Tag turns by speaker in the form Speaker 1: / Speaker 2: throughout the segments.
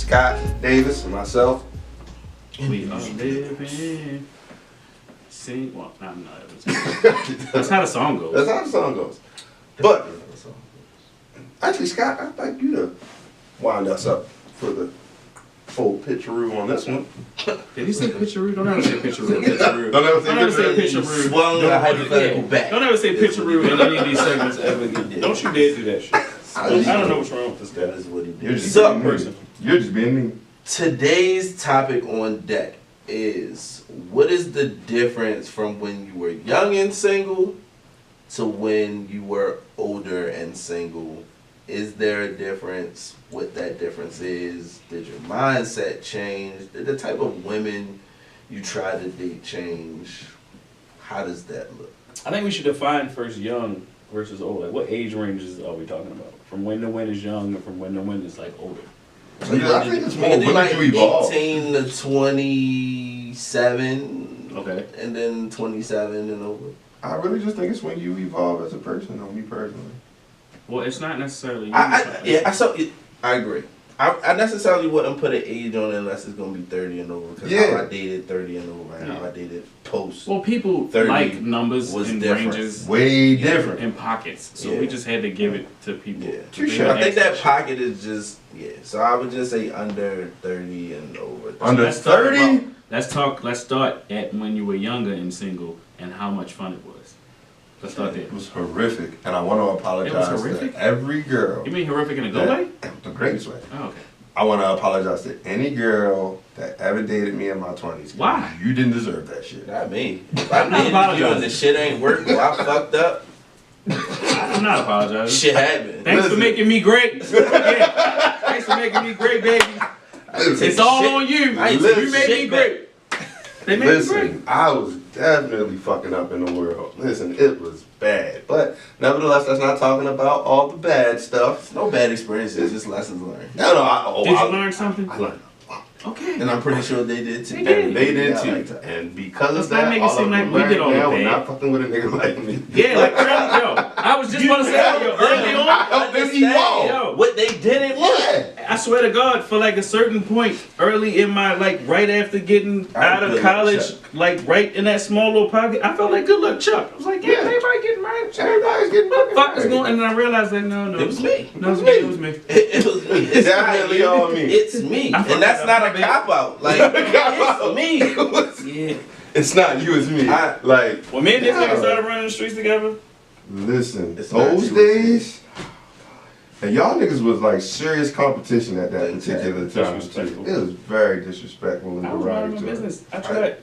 Speaker 1: Scott Davis and myself.
Speaker 2: We are living. Sing. Well, not. That's how the song goes.
Speaker 1: That's how the song goes. But actually, Scott, I'd like you to wind us up for the full pitcheroo on this one.
Speaker 2: Did he say pitcheroo? Don't ever say pitcheroo. Pitcheroo.
Speaker 1: Don't ever
Speaker 2: say pitcheroo.
Speaker 3: Swung a hypothetical back.
Speaker 2: Don't ever say pitcheroo in any of these segments ever again. Don't you dare do that shit. I don't know what's wrong with this guy.
Speaker 3: That is what he
Speaker 1: You're
Speaker 3: did.
Speaker 1: just
Speaker 3: So,
Speaker 1: being me. You're just being me.
Speaker 3: today's topic on deck is, what is the difference from when you were young and single to when you were older and single? Is there a difference? What that difference is? Did your mindset change? Did the type of women you try to date change? How does that look?
Speaker 2: I think we should define first young versus old. Like, what age ranges are we talking about? From when to when is young and from when to when is like older?
Speaker 1: So I think it's more
Speaker 3: we can do
Speaker 1: when
Speaker 3: like
Speaker 1: you evolve.
Speaker 3: 18 to 27.
Speaker 2: Okay.
Speaker 3: And then 27 and over.
Speaker 1: I really just think it's when you evolve as a person, on me personally.
Speaker 2: Well, it's not necessarily.
Speaker 3: I agree. I necessarily wouldn't put an age on it unless it's gonna be 30 and over. Because how I dated 30 and over and how I dated post.
Speaker 2: Well, people
Speaker 3: 30
Speaker 2: like numbers
Speaker 3: was
Speaker 2: and
Speaker 3: different.
Speaker 2: ranges,
Speaker 1: Way different.
Speaker 2: in pockets. So we just had to give it to people.
Speaker 3: Yeah.
Speaker 1: Touche.
Speaker 3: I think that pocket is just So I would just say under 30 and over.
Speaker 1: Under
Speaker 2: Let's talk
Speaker 1: 30?
Speaker 2: about- Let's start at when you were younger and single and how much fun it was. Let's start there.
Speaker 1: It was horrific, and I want to apologize
Speaker 2: horrific?
Speaker 1: to every girl.
Speaker 2: You mean horrific in a good way?
Speaker 1: The greatest way.
Speaker 2: Oh, okay.
Speaker 1: I want to apologize to any girl that ever dated me in my 20s.
Speaker 2: Why?
Speaker 1: You didn't deserve that shit.
Speaker 3: Not me. If I
Speaker 2: I'm not
Speaker 3: dated you
Speaker 2: apologizing.
Speaker 3: and the shit ain't working, I fucked up.
Speaker 2: I'm not apologizing.
Speaker 3: Shit happened.
Speaker 2: Thanks for making me great. Yeah. Thanks for making me great, baby. It's all on you.
Speaker 3: I ain't
Speaker 2: You
Speaker 3: taking
Speaker 2: made me
Speaker 3: shit
Speaker 2: great. They made me great.
Speaker 1: Listen, I was definitely fucking up in the world. Listen, it was bad. But nevertheless, that's not talking about all the bad stuff.
Speaker 3: No bad experiences, just lessons learned.
Speaker 1: No,
Speaker 2: Did you learn something?
Speaker 1: I learned.
Speaker 2: Okay.
Speaker 3: And I'm pretty sure they did too.
Speaker 2: They did.
Speaker 1: They did
Speaker 3: Yeah, I
Speaker 1: too.
Speaker 3: like that.
Speaker 1: And because
Speaker 2: Let's
Speaker 1: of
Speaker 2: not
Speaker 1: that,
Speaker 2: make it
Speaker 1: all
Speaker 2: seem
Speaker 1: of
Speaker 2: like
Speaker 1: them
Speaker 2: we did
Speaker 1: right
Speaker 2: all the
Speaker 1: now, we're
Speaker 2: bad.
Speaker 1: not fucking with a nigga like me.
Speaker 2: Yeah, like early, yo. I was just about to say, yo, early on.
Speaker 1: I helped them evolve.
Speaker 2: Yo,
Speaker 3: What they didn't want.
Speaker 1: Yeah.
Speaker 2: I swear to God, for like a certain point early in my, like right after getting out of
Speaker 1: Good
Speaker 2: college,
Speaker 1: Luck Chuck.
Speaker 2: like right in that small little pocket, I felt like Good Luck Chuck. I was like, yeah,
Speaker 1: Yeah.
Speaker 2: everybody getting married.
Speaker 1: Everybody's getting
Speaker 2: What the fuck is
Speaker 1: married.
Speaker 2: going? And then I realized that no,
Speaker 3: It was me.
Speaker 2: No, it was me. It was me.
Speaker 3: It was me. It's
Speaker 1: Definitely
Speaker 3: not you.
Speaker 1: on me.
Speaker 3: It's me.
Speaker 2: I
Speaker 3: And
Speaker 2: fucked
Speaker 3: that's
Speaker 2: up,
Speaker 3: not a
Speaker 2: baby.
Speaker 3: cop out. Like, it's me.
Speaker 2: Yeah.
Speaker 1: It's not you, it's me. Like,
Speaker 2: When me and this
Speaker 1: Yeah.
Speaker 2: nigga started running the streets together,
Speaker 1: listen,
Speaker 3: It's not
Speaker 1: those
Speaker 3: you,
Speaker 1: days, and y'all niggas was like serious competition at that
Speaker 3: Exactly.
Speaker 1: particular time.
Speaker 2: Disrespectful.
Speaker 1: It was very disrespectful and
Speaker 2: I was running my
Speaker 1: derogatory.
Speaker 2: business. I tried.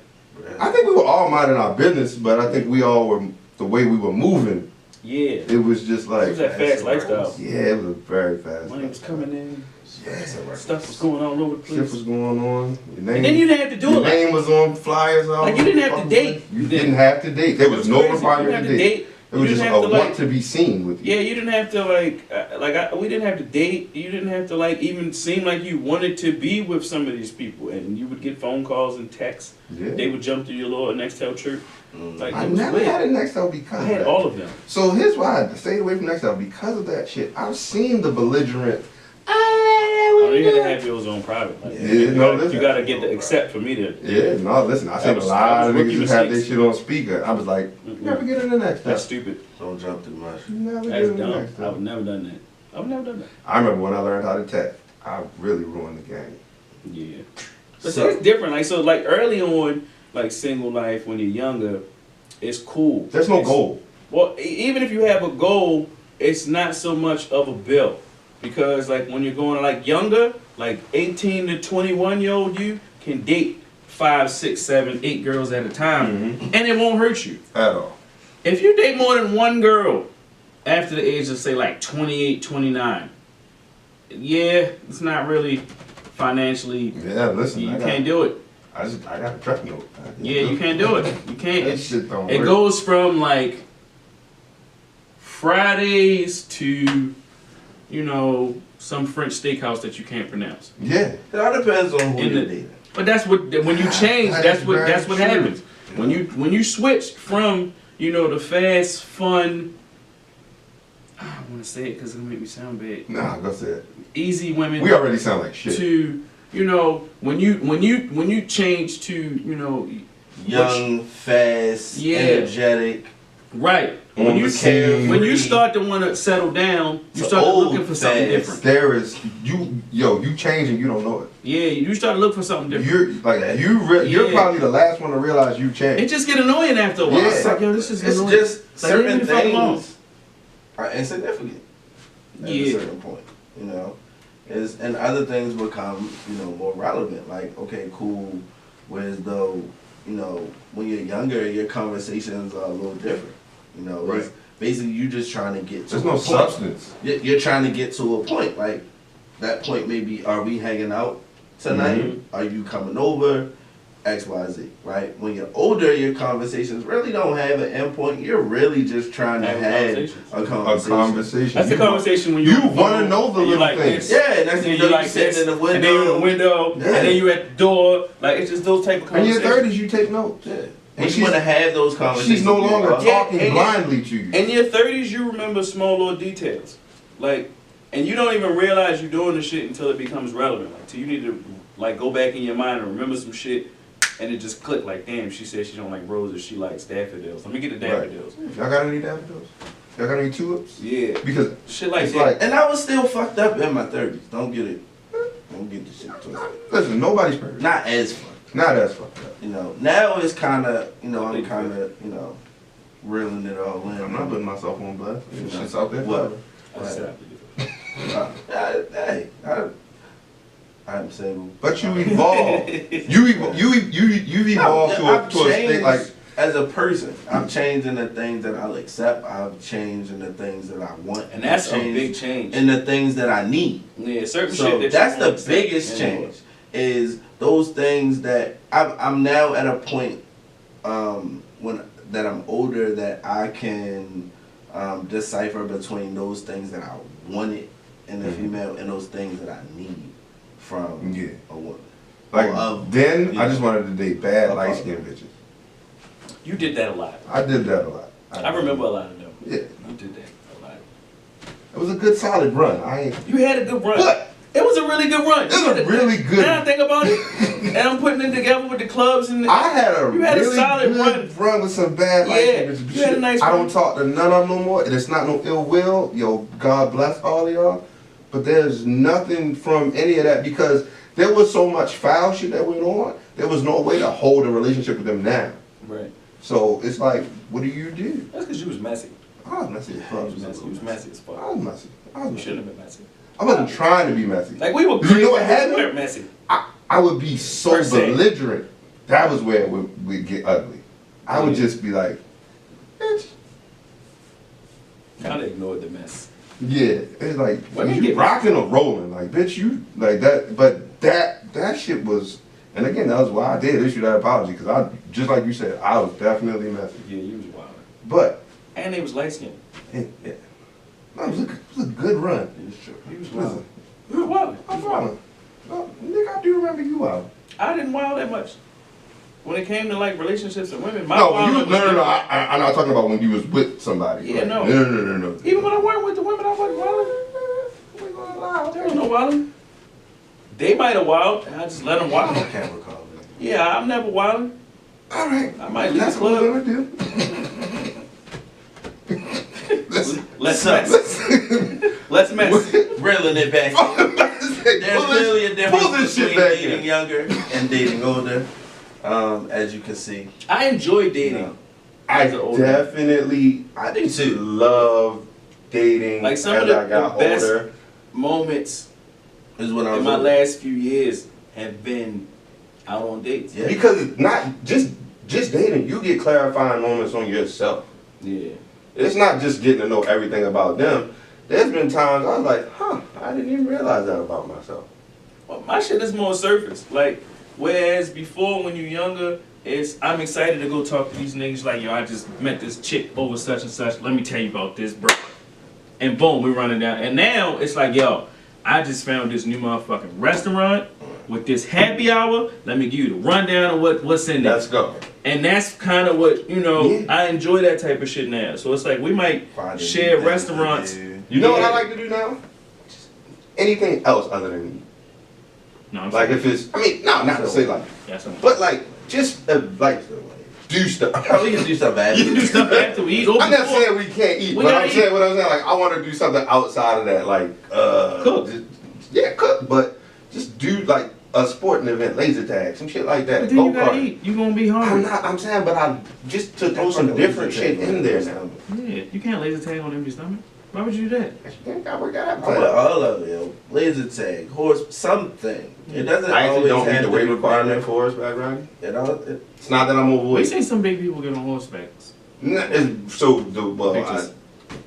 Speaker 1: I think we were all minding our business, but I think we all were, the way we were moving,
Speaker 2: Yeah.
Speaker 1: it was just like,
Speaker 2: It was that fast lifestyle.
Speaker 1: yeah, it was very fast.
Speaker 2: Money was coming in.
Speaker 1: Yeah.
Speaker 2: Stuff was going all over the
Speaker 1: Shit
Speaker 2: place.
Speaker 1: was going on. Your name,
Speaker 2: And then you didn't have to do
Speaker 1: your
Speaker 2: it like
Speaker 1: name was on flyers. All
Speaker 2: Like, you didn't have to
Speaker 1: over.
Speaker 2: date.
Speaker 1: You didn't have to date. There was no
Speaker 2: crazy. You
Speaker 1: requirement
Speaker 2: didn't
Speaker 1: to
Speaker 2: have to
Speaker 1: date.
Speaker 2: date.
Speaker 1: It was
Speaker 2: You
Speaker 1: just
Speaker 2: didn't
Speaker 1: a
Speaker 2: have to,
Speaker 1: want
Speaker 2: like-
Speaker 1: to be seen with you.
Speaker 2: Yeah, you didn't have to we didn't have to date. You didn't have to like even seem like you wanted to be with some of these people, and you would get phone calls and texts.
Speaker 1: Yeah.
Speaker 2: They would jump through your little Nextel chirp. Like
Speaker 1: I
Speaker 2: it was
Speaker 1: never
Speaker 2: weird.
Speaker 1: had a Nextel because
Speaker 2: I
Speaker 1: of
Speaker 2: had
Speaker 1: that.
Speaker 2: all of them.
Speaker 1: So here's why I stayed away from Nextel, because of that shit. I've seen the belligerent.
Speaker 2: Oh, you had to have yours on private. Like,
Speaker 1: Yeah,
Speaker 2: you,
Speaker 1: no,
Speaker 2: gotta,
Speaker 1: listen.
Speaker 2: you gotta get the accept for me to.
Speaker 1: Yeah, no, listen. I seen a
Speaker 2: was-
Speaker 1: lot
Speaker 2: that
Speaker 1: of
Speaker 2: was
Speaker 1: niggas
Speaker 2: rookie
Speaker 1: just have their
Speaker 2: mistakes.
Speaker 1: shit on speaker. I was like, never get in the Nextel.
Speaker 2: That's stupid.
Speaker 3: Don't jump too much.
Speaker 1: Never get
Speaker 2: That's
Speaker 1: in the
Speaker 2: dumb. I
Speaker 1: Nextel.
Speaker 2: would never done that. I would never done that.
Speaker 1: I remember when I learned how to text. I really ruined the game.
Speaker 2: Yeah. But
Speaker 3: So-
Speaker 2: see, it's different. Like so, like early on, like single life when you're younger, it's cool.
Speaker 1: There's no
Speaker 2: It's-
Speaker 1: goal.
Speaker 2: Well, even if you have a goal, it's not so much of a bill. Because like when you're going like younger, like 18 to 21-year-old, you can date 5, 6, 7, 8 girls at a time, and it won't hurt you.
Speaker 1: At all.
Speaker 2: If you date more than one girl after the age of say like 28, 29, yeah, it's not really financially.
Speaker 1: Yeah, listen.
Speaker 2: You can't do it.
Speaker 1: I got a truck note.
Speaker 2: Yeah, you can't do it. You can't.
Speaker 1: That shit don't
Speaker 2: It
Speaker 1: work.
Speaker 2: goes from like Fridays to, you know, some French steakhouse that you can't pronounce.
Speaker 1: Yeah.
Speaker 3: It all depends on who
Speaker 2: In
Speaker 3: you're
Speaker 2: the-
Speaker 3: dating.
Speaker 2: But that's what when you change.
Speaker 1: That
Speaker 2: That's
Speaker 1: is
Speaker 2: what
Speaker 1: very
Speaker 2: that's what
Speaker 1: true.
Speaker 2: happens. When you switch from the fast, fun. I don't want to say it because it'll make me sound bad.
Speaker 1: Nah, go say it.
Speaker 2: Easy women
Speaker 1: We already sound like shit.
Speaker 2: to you know, when you change to, you know,
Speaker 3: young, fast,
Speaker 2: Yeah.
Speaker 3: energetic.
Speaker 2: right.
Speaker 1: On
Speaker 2: When you
Speaker 1: the scene.
Speaker 2: when you start to want to settle down, you
Speaker 3: To
Speaker 2: start
Speaker 3: old,
Speaker 2: looking for something
Speaker 3: fast.
Speaker 2: different.
Speaker 1: There is you changing, you don't know it.
Speaker 2: Yeah, you start to look for something different.
Speaker 1: You're
Speaker 2: Yeah.
Speaker 1: probably the last one to realize you changed.
Speaker 2: It just get annoying after a while.
Speaker 1: Yeah.
Speaker 2: It's like, yo, this is
Speaker 3: It's
Speaker 2: annoying.
Speaker 3: just
Speaker 2: Like, leave me
Speaker 3: certain
Speaker 2: the fuck alone.
Speaker 3: things are insignificant at a
Speaker 2: Yeah.
Speaker 3: certain point, you know. And other things become, you know, more relevant. Like, okay, cool. Whereas though, you know, when you're younger, your conversations are a little different. You know,
Speaker 1: Right.
Speaker 3: it's basically you just trying to get to
Speaker 1: There's
Speaker 3: a
Speaker 1: no
Speaker 3: point.
Speaker 1: substance.
Speaker 3: You're trying to get to a point. Like that point may be, are we hanging out tonight?
Speaker 2: Mhm.
Speaker 3: Are you coming over? X, Y, Z, right? When you're older, your conversations really don't have an endpoint. You're really just trying to
Speaker 2: Have
Speaker 3: have
Speaker 2: conversations.
Speaker 3: a
Speaker 1: A
Speaker 3: conversation.
Speaker 1: conversation.
Speaker 2: That's the
Speaker 1: You-
Speaker 2: conversation when
Speaker 1: You
Speaker 2: you're on the
Speaker 1: want to
Speaker 2: phone,
Speaker 1: know the
Speaker 2: and you're
Speaker 1: little
Speaker 2: like
Speaker 1: things.
Speaker 2: this,
Speaker 3: Yeah, and that's
Speaker 2: and
Speaker 3: you
Speaker 2: you're
Speaker 3: know,
Speaker 2: like
Speaker 3: you sitting
Speaker 2: this,
Speaker 3: in the window.
Speaker 2: and then you're in the window,
Speaker 3: Yeah.
Speaker 2: and then you at the door. Like, it's just those type of
Speaker 1: In your
Speaker 2: conversations.
Speaker 1: 30s, you take notes.
Speaker 3: Yeah.
Speaker 1: When
Speaker 3: And you
Speaker 1: she's-
Speaker 3: want to have those conversations.
Speaker 1: She's no
Speaker 3: with
Speaker 1: longer
Speaker 3: your
Speaker 1: talking
Speaker 2: and-
Speaker 1: blindly to you.
Speaker 2: In your 30s, you remember small little details. Like, and you don't even realize you're doing the shit until it becomes relevant. Like, till you need to, like, go back in your mind and remember some shit, and it just clicked. Like, damn, she said she don't like roses, she likes daffodils. Let me get the daffodils.
Speaker 1: Y'all got any daffodils? Y'all got any tulips?
Speaker 2: Yeah.
Speaker 1: Because
Speaker 2: Shit like
Speaker 1: it's
Speaker 2: that.
Speaker 1: like,
Speaker 3: And I was still fucked up in my 30s. Don't get it. Don't get the shit twisted.
Speaker 1: listen, nobody's perfect.
Speaker 3: Not as fucked.
Speaker 1: Not as fucked up.
Speaker 3: You know, now it's kind of, you know, I'm kind of, you know, reeling it all in.
Speaker 1: I'm not putting myself on blast.
Speaker 3: Yeah.
Speaker 1: Shit's out there.
Speaker 3: What?
Speaker 2: I just said
Speaker 3: Hey, I'm single.
Speaker 1: But you evolve. You've evolved
Speaker 3: I've
Speaker 1: to a state
Speaker 3: changed
Speaker 1: like.
Speaker 3: as a person. I've changed in the things that I'll accept. I've changed in the things that I want.
Speaker 2: And that's a
Speaker 3: I've changed
Speaker 2: big change.
Speaker 3: in the things that I need.
Speaker 2: Yeah, certain
Speaker 3: So
Speaker 2: shit that
Speaker 3: that's
Speaker 2: you
Speaker 3: the
Speaker 2: won't accept
Speaker 3: biggest
Speaker 2: anymore.
Speaker 3: change. Is those things that I'm now at a point when that I'm older that I can decipher between those things that I wanted in a female and those things that I need from
Speaker 1: Yeah.
Speaker 3: a woman.
Speaker 1: Like
Speaker 3: Of-
Speaker 1: then,
Speaker 3: yeah.
Speaker 1: I just wanted to date bad
Speaker 3: Of
Speaker 1: light
Speaker 3: course.
Speaker 1: skinned bitches.
Speaker 2: You did that a lot.
Speaker 1: I did that a lot.
Speaker 2: I remember a lot of them.
Speaker 1: Yeah,
Speaker 2: You did that a lot.
Speaker 1: it was a good solid run. I ain't.
Speaker 2: You had a good run.
Speaker 1: What?
Speaker 2: It was a really good run.
Speaker 1: It was a really good.
Speaker 2: Now I think about it, and I'm putting it together with the clubs and.
Speaker 1: I had a
Speaker 2: You had a
Speaker 1: really
Speaker 2: solid
Speaker 1: good run with some bad light
Speaker 2: Yeah,
Speaker 1: skinned bitches.
Speaker 2: you had a nice
Speaker 1: I
Speaker 2: run.
Speaker 1: don't talk to none of them no more. And it's not no ill will. Yo, God bless all of y'all. But there's nothing from any of that because there was so much foul shit that went on. There was no way to hold a relationship with them now.
Speaker 2: Right.
Speaker 1: So it's like, what do you do?
Speaker 2: That's because you was messy.
Speaker 1: I was messy as
Speaker 2: You
Speaker 1: fuck.
Speaker 2: was messy. You was messy as
Speaker 1: I
Speaker 2: fuck.
Speaker 1: was messy. I was
Speaker 2: You
Speaker 1: messy.
Speaker 2: shouldn't have been messy.
Speaker 1: I wasn't trying to be messy.
Speaker 2: Like, we were
Speaker 1: You
Speaker 2: great,
Speaker 1: know what
Speaker 2: but
Speaker 1: happened?
Speaker 2: we weren't messy.
Speaker 1: I would be so
Speaker 2: Per se.
Speaker 1: belligerent. That was where it would get ugly. I would just be like, bitch.
Speaker 2: Kind of ignored the mess.
Speaker 1: Yeah, it's like
Speaker 2: Women
Speaker 1: you
Speaker 2: get
Speaker 1: rocking or rolling, like bitch, you like that. But that shit was, and again, that was why I did issue that apology because I just like you said, I was definitely messy.
Speaker 2: Yeah, you was wild.
Speaker 1: But
Speaker 2: And they was light skinned.
Speaker 1: yeah, no, it was a good run.
Speaker 2: You was
Speaker 1: Listen,
Speaker 2: wild. You were wild.
Speaker 1: I'm wilding. Oh, nigga, I do remember you wild.
Speaker 2: I didn't wild that much. When it came to like relationships and women, my
Speaker 1: No, when
Speaker 2: wild
Speaker 1: you, no. I'm not talking about when you was with somebody.
Speaker 2: Yeah,
Speaker 1: Like,
Speaker 2: no.
Speaker 1: No.
Speaker 2: Even when I weren't with the women, I wasn't wilding. There was no wilding. They might have wild, and I just let them
Speaker 3: I
Speaker 2: wild.
Speaker 3: can't recall that.
Speaker 2: Yeah, I'm never wilding.
Speaker 1: All right,
Speaker 2: I might leave
Speaker 1: that's
Speaker 2: the
Speaker 1: what
Speaker 2: club.
Speaker 1: we're gonna do.
Speaker 2: Let's mess. Let's mess.
Speaker 3: Reeling it back. There's clearly a
Speaker 1: pull
Speaker 3: difference
Speaker 1: this shit
Speaker 3: between
Speaker 1: back
Speaker 3: dating
Speaker 1: in.
Speaker 3: younger and dating older, as you can see.
Speaker 2: I enjoy dating.
Speaker 3: No.
Speaker 1: I
Speaker 2: As an older.
Speaker 1: definitely
Speaker 3: I do too.
Speaker 1: love dating
Speaker 2: Like some
Speaker 1: as
Speaker 2: of the
Speaker 1: I got
Speaker 2: best
Speaker 1: older.
Speaker 2: Moments
Speaker 3: Is when I
Speaker 2: in
Speaker 3: was
Speaker 2: my
Speaker 3: older.
Speaker 2: last few years have been out on dates.
Speaker 3: Yeah.
Speaker 1: Because not just dating, you get clarifying moments on yourself.
Speaker 2: Yeah.
Speaker 1: It's not just getting to know everything about them. There's been times I was like, huh, I didn't even realize that about myself.
Speaker 2: Well, my shit is more surface. Like, whereas before when you're younger, it's I'm excited to go talk to these niggas like, yo, I just met this chick over such and such. Let me tell you about this, bro. And boom, we running down. And now it's like, yo, I just found this new motherfucking restaurant with this happy hour. Let me give you the rundown of what's in there.
Speaker 1: Let's go.
Speaker 2: And that's kind of what, you know,
Speaker 1: Yeah.
Speaker 2: I enjoy that type of shit now. So it's like we might
Speaker 3: Finding
Speaker 2: share
Speaker 3: new things
Speaker 2: restaurants.
Speaker 3: to do.
Speaker 1: You know what
Speaker 2: Yeah.
Speaker 1: I like to do now? Just anything else other than eat.
Speaker 2: No, I'm
Speaker 1: Like
Speaker 2: saying.
Speaker 1: if it's, I mean, no, not to say like,
Speaker 2: That's what I'm
Speaker 1: but like just like do stuff.
Speaker 3: We can do stuff after.
Speaker 2: You can do stuff after we eat. Or
Speaker 1: I'm not
Speaker 2: before.
Speaker 1: saying we can't eat,
Speaker 2: We
Speaker 1: but
Speaker 2: gotta
Speaker 1: I'm saying what I'm saying. Like I want to do something outside of that, like
Speaker 2: Cook.
Speaker 1: Yeah, cook, but just do like a sporting event, laser tag, some shit like that.
Speaker 2: But then you gotta eat. You gonna be hungry.
Speaker 1: I'm saying, but I just to throw some different shit in there now.
Speaker 2: Yeah, you can't laser tag on an empty stomach. Why would you do that?
Speaker 1: I work that
Speaker 3: I want
Speaker 1: out.
Speaker 3: all of it, yo. Laser tag, horse, something. It doesn't
Speaker 1: I actually
Speaker 3: always
Speaker 1: don't meet
Speaker 3: have
Speaker 1: the
Speaker 3: to
Speaker 1: weight
Speaker 3: be
Speaker 1: requirement for horseback riding.
Speaker 3: You know,
Speaker 1: It's not that I'm
Speaker 2: We
Speaker 1: overweight.
Speaker 2: seen some big people get on horseback.
Speaker 1: So the well,
Speaker 2: Pictures.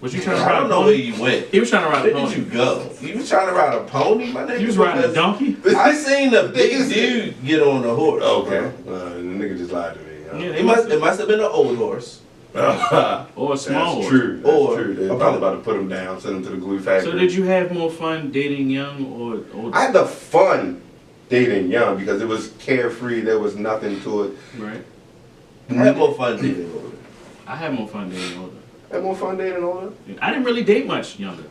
Speaker 2: Was you trying to
Speaker 3: I
Speaker 2: ride a
Speaker 3: don't know where
Speaker 2: pony?
Speaker 3: you went.
Speaker 2: He was trying to ride a
Speaker 3: Where did you
Speaker 2: pony.
Speaker 3: go? You was trying to ride a pony, my nigga?
Speaker 2: You was riding a
Speaker 3: Because
Speaker 2: donkey?
Speaker 3: I seen a big
Speaker 1: Niggas-
Speaker 3: dude get on a horse.
Speaker 1: okay, the nigga just lied to me.
Speaker 2: Yeah,
Speaker 3: It must have been an old horse.
Speaker 2: Or a small
Speaker 1: That's
Speaker 2: horse.
Speaker 1: true. That's
Speaker 3: Or
Speaker 1: true. They're
Speaker 3: a
Speaker 1: probably
Speaker 3: pony.
Speaker 1: about to put him down, send him to the glue factory.
Speaker 2: So did you have more fun dating young or older?
Speaker 1: I had the fun dating young because it was carefree. There was nothing to it.
Speaker 2: Right.
Speaker 3: I had more fun dating older.
Speaker 2: I had more fun dating older.
Speaker 1: I had more fun dating older.
Speaker 2: I didn't really date much younger.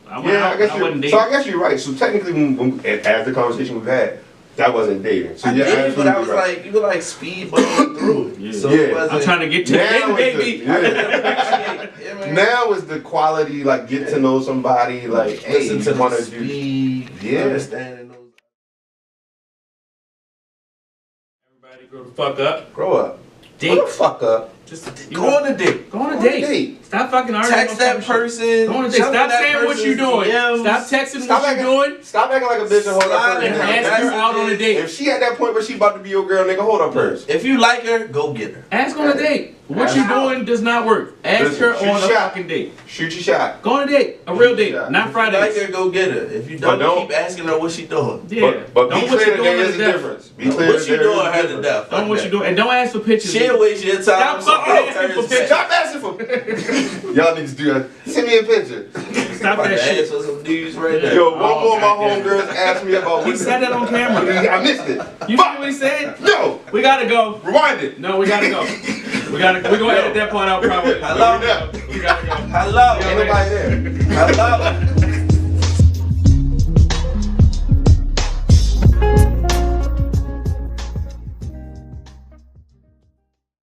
Speaker 2: I went
Speaker 1: Yeah,
Speaker 2: out,
Speaker 1: I guess
Speaker 2: I wasn't
Speaker 1: you're.
Speaker 2: dating.
Speaker 1: So I guess you're right. So technically, as the conversation we've had, that wasn't dating. So
Speaker 3: I
Speaker 1: yeah,
Speaker 3: did, but I was
Speaker 1: absolutely right.
Speaker 3: like, you were like speedballing through.
Speaker 2: Yeah.
Speaker 3: So
Speaker 1: Yeah.
Speaker 3: it wasn't.
Speaker 2: I'm trying to get to the
Speaker 1: Now
Speaker 2: end,
Speaker 1: is
Speaker 2: baby.
Speaker 1: the- yeah.
Speaker 3: Yeah, man.
Speaker 1: Now is the quality, like get to know somebody, like hey,
Speaker 3: Listen to
Speaker 1: you
Speaker 3: the
Speaker 1: want to do.
Speaker 3: speed,
Speaker 1: Yeah.
Speaker 3: understanding those.
Speaker 2: Everybody grow the fuck up.
Speaker 1: Grow up.
Speaker 2: Date.
Speaker 1: Grow the fuck up.
Speaker 2: Just
Speaker 3: Go on a date.
Speaker 2: Go on a
Speaker 1: Go on a
Speaker 2: date.
Speaker 1: date.
Speaker 2: Stop fucking arguing.
Speaker 3: Text that person.
Speaker 2: Go on a date.
Speaker 3: jump
Speaker 2: Stop
Speaker 3: in that
Speaker 2: saying what you
Speaker 3: person's
Speaker 2: doing.
Speaker 3: DMs.
Speaker 2: Stop texting
Speaker 1: Stop
Speaker 2: what
Speaker 1: acting-
Speaker 2: you doing.
Speaker 1: Stop acting like a bitch and hold up
Speaker 3: Slide
Speaker 1: purse.
Speaker 2: And
Speaker 3: in her
Speaker 2: ask her out on a date.
Speaker 1: If she at that point where she about to be your girl, nigga, hold up purse.
Speaker 3: If you like her, go get her.
Speaker 2: Ask on a date. What
Speaker 1: Ask
Speaker 2: you
Speaker 1: her.
Speaker 2: doing does not work. Ask
Speaker 1: Listen,
Speaker 2: her
Speaker 1: shoot
Speaker 2: on a
Speaker 1: shot.
Speaker 2: fucking date.
Speaker 1: Shoot your shot.
Speaker 2: Go on a date. A real date.
Speaker 1: Yeah.
Speaker 2: Not
Speaker 3: If you like
Speaker 2: Fridays.
Speaker 3: her, go get her. If you
Speaker 1: But
Speaker 3: don't,
Speaker 1: don't-
Speaker 3: keep asking her what she doing.
Speaker 2: Yeah.
Speaker 1: But be
Speaker 2: Don't what
Speaker 1: clear
Speaker 2: you
Speaker 1: that
Speaker 2: doing
Speaker 1: there
Speaker 2: to
Speaker 1: is a
Speaker 2: death.
Speaker 1: difference. Be clear
Speaker 3: What
Speaker 1: that
Speaker 3: you
Speaker 1: there is
Speaker 3: doing
Speaker 1: a
Speaker 3: her to
Speaker 1: difference.
Speaker 3: death.
Speaker 2: Don't what you doing. And don't ask for pictures.
Speaker 3: She'll waste your time.
Speaker 2: Stop fucking asking for pictures.
Speaker 1: Stop asking for. Y'all niggas do that. Send me a picture.
Speaker 2: Stop
Speaker 3: About
Speaker 2: that
Speaker 3: to
Speaker 2: shit.
Speaker 3: ask for some dudes right now.
Speaker 1: Yo, one
Speaker 2: Oh,
Speaker 1: more of my
Speaker 2: goddamn.
Speaker 1: homegirls asked me about.
Speaker 2: He said that on camera.
Speaker 1: I missed it.
Speaker 2: You see what he said?
Speaker 1: No,
Speaker 2: We gotta go.
Speaker 1: rewind it.
Speaker 2: No, we gotta go. We're gonna edit that part out probably.
Speaker 3: Hello.
Speaker 2: We gotta go.
Speaker 3: Hello.
Speaker 1: Ain't nobody there.
Speaker 3: Hello.